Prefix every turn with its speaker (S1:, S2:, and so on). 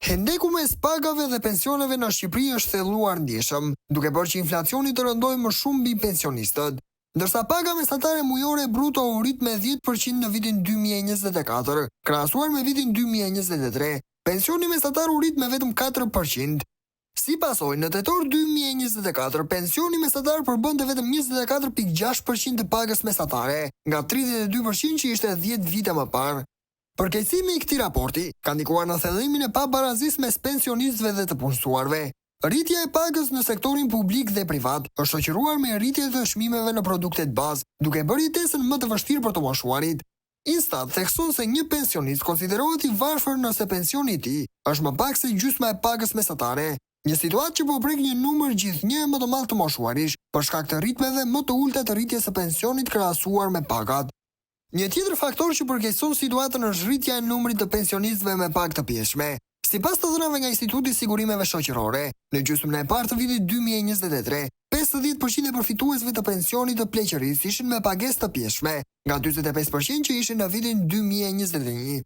S1: Hendeku mes pagave dhe pensioneve në Shqipëri është thelluar ndjeshëm, duke bërë që inflacioni të rëndojë më shumë mbi pensionistët. Ndërsa paga mesatare mujore bruto u rrit me 10% në vitin 2024, krahasuar me vitin 2023, pensioni mesatar u rrit me vetëm 4%. Si pasojë, në tetor 2024, pensioni mesatar përbënte vetëm 24.6% të pagës mesatare, nga 32% që ishte 10 vite më parë. Përkeqësimi i këtij raporti ka ndikuar në thellimin e pabarazisë mes pensionistëve dhe të punësuarve. Rritja e pagës në sektorin publik dhe privat është shoqëruar me rritje të çmimeve në produktet bazë, duke bërë jetesën më të vështirë për të moshuarit. Instat thekson se një pensionist konsiderohet i varfër nëse pensioni i tij është më pak se gjysma e pagës mesatare, një situatë që po prek një numër gjithnjë më të madh të moshuarish për shkak të ritmeve më të ulta të rritjes së pensionit krahasuar me pagat. Një tjetër faktor që përkeqëson situatën është rritja e numrit të pensionistëve me pagë të pjeshme. Sipas të dhënave nga Instituti i Sigurimeve Shoqërore, në gjysmën e parë të vitit 2023, 50% e përfituesve të pensionit të pleqërisë ishin me pagesë të pjeshme, nga 45% që ishin në vitin 2021.